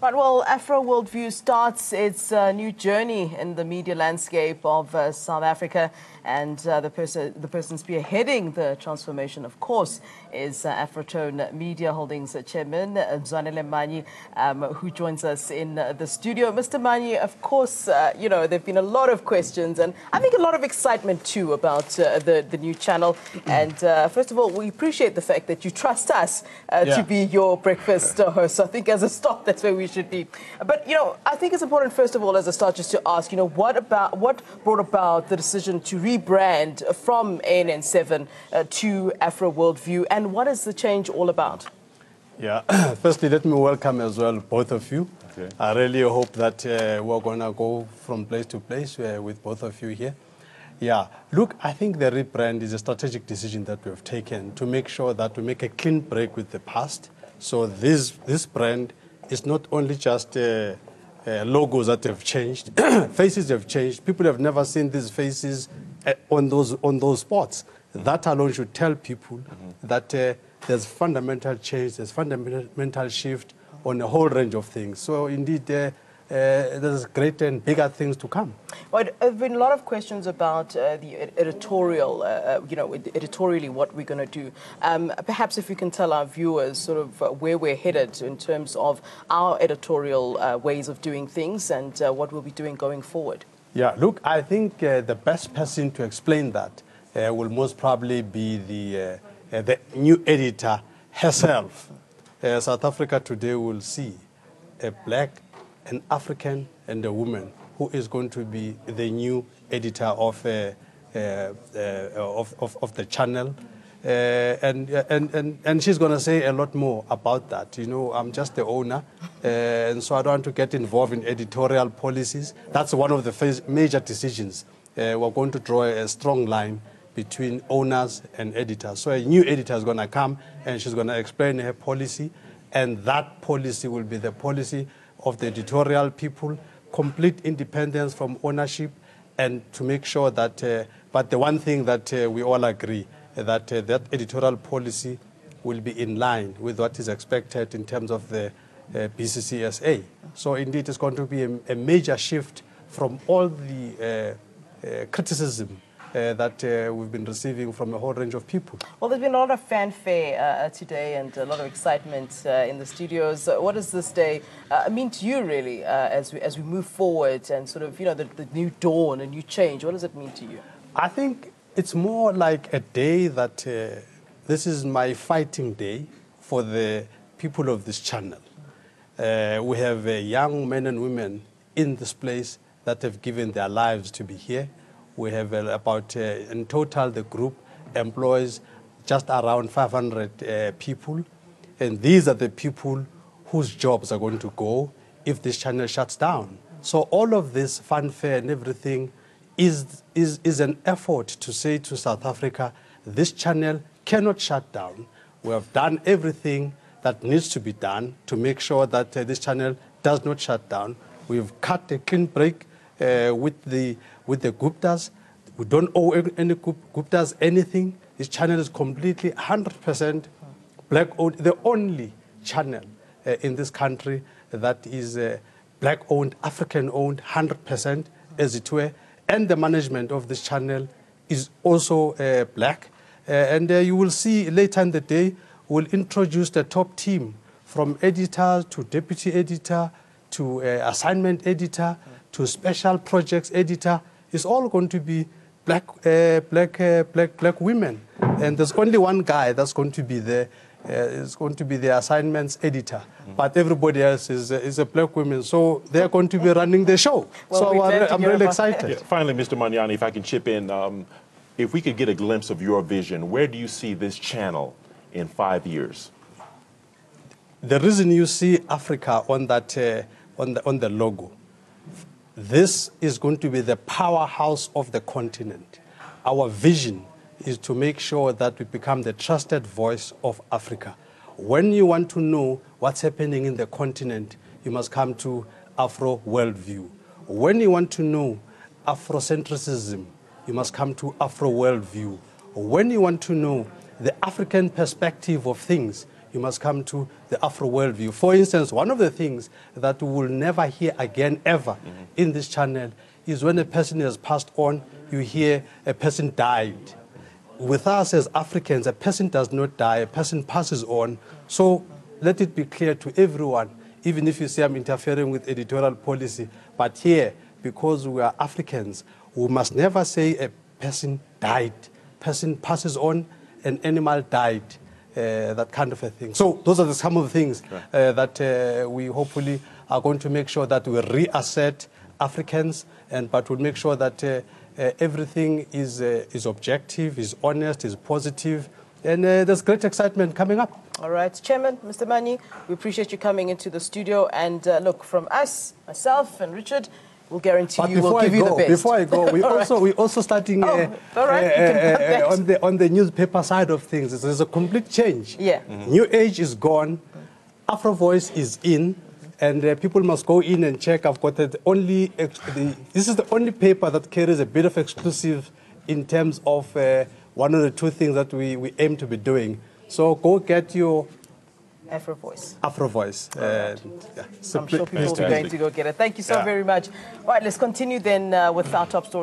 Right, well, AfroWorldview starts its new journey in the media landscape of South Africa, and the person spearheading the transformation, of course, is Afrotone Media Holdings chairman Mzwanele Manyi, who joins us in the studio. Mr. Manyi, of course, you know, there have been a lot of questions and I think a lot of excitement too about the new channel. And first of all, we appreciate the fact that you trust us to be your breakfast host. I think as a start, that's where we should be. But, you know, I think it's important, first of all, as a start, just to ask, you know, what brought about the decision to rebrand from ANN7 to AfroWorldview, and what is the change all about? Yeah, firstly, let me welcome as well both of you. Okay. I really hope that we're going to go from place to place with both of you here. Yeah, look, I think the rebrand is a strategic decision that we have taken to make sure that we make a clean break with the past. So this brand is not only just logos that have changed, faces have changed. People have never seen these faces on those spots. That alone should tell people that there's fundamental change, there's fundamental shift on a whole range of things. So indeed, there's greater and bigger things to come. Well, there have been a lot of questions about the editorial, you know, editorially what we're going to do. Perhaps if you can tell our viewers sort of where we're headed in terms of our editorial ways of doing things and what we'll be doing going forward. Yeah, look, I think the best person to explain that will most probably be the new editor herself. South Africa today will see a black, an African, and a woman who is going to be the new editor of the channel, and she's going to say a lot more about that. You know, I'm just the owner, and so I don't want to get involved in editorial policies. That's one of the major decisions. We're going to draw a strong line between owners and editors. So a new editor is going to come, and she's going to explain her policy, and that policy will be the policy of the editorial people, complete independence from ownership, and to make sure that, but the one thing that we all agree, that that editorial policy will be in line with what is expected in terms of the BCCSA. So indeed, it's going to be a major shift from all the criticism that we've been receiving from a whole range of people. Well, there's been a lot of fanfare today and a lot of excitement in the studios. What does this day mean to you, really, as we move forward and sort of, you know, the new dawn, a new change? What does it mean to you? I think it's more like a day that this is my fighting day for the people of this channel. We have young men and women in this place that have given their lives to be here. We have about, in total, the group employs just around 500 people. And these are the people whose jobs are going to go if this channel shuts down. So all of this fanfare and everything is an effort to say to South Africa, this channel cannot shut down. We have done everything that needs to be done to make sure that this channel does not shut down. We've cut a clean break with the Guptas. We don't owe any Guptas anything. This channel is completely 100% black-owned, the only channel in this country that is black-owned, African-owned, 100% as it were. And the management of this channel is also black. And you will see later in the day, we'll introduce the top team from editor to deputy editor to assignment editor to special projects editor. It's all going to be black women, and there's only one guy that's going to be there. Is going to be the assignments editor, but everybody else is a black woman, so they're going to be running the show. Well, so I'm really excited. Yeah, finally, Mr. Manyi, if I can chip in, if we could get a glimpse of your vision, where do you see this channel in 5 years? The reason you see Africa on that on the logo, this is going to be the powerhouse of the continent. Our vision is to make sure that we become the trusted voice of Africa. When you want to know what's happening in the continent, you must come to AfroWorldview. When you want to know Afrocentrism, you must come to AfroWorldview. When you want to know the African perspective of things, you must come to the AfroWorldview. For instance, one of the things that we will never hear again ever in this channel is when a person has passed on, you hear a person died. With us as Africans, a person does not die, a person passes on. So let it be clear to everyone, even if you say I'm interfering with editorial policy, but here, because we are Africans, we must never say a person died. Person passes on, an animal died, that kind of a thing. So those are some of the things that we hopefully are going to make sure that we reassert Africans, but we'll make sure that everything is objective, is honest, is positive, and there's great excitement coming up. All right, Chairman, Mr. Manyi, we appreciate you coming into the studio. And look, from us, myself and Richard, we'll guarantee But you we'll give you the best. Before I go, we also starting all right, on the newspaper side of things. There's a complete change. Yeah. New Age is gone, Afrovoice is in, and people must go in and check. I've got this is the only paper that carries a bit of exclusive in terms of one of the two things that we aim to be doing. So go get your AfroVoice. AfroVoice. I'm sure people will be going to go get it. Thank you so very much. All right, let's continue then with our top story.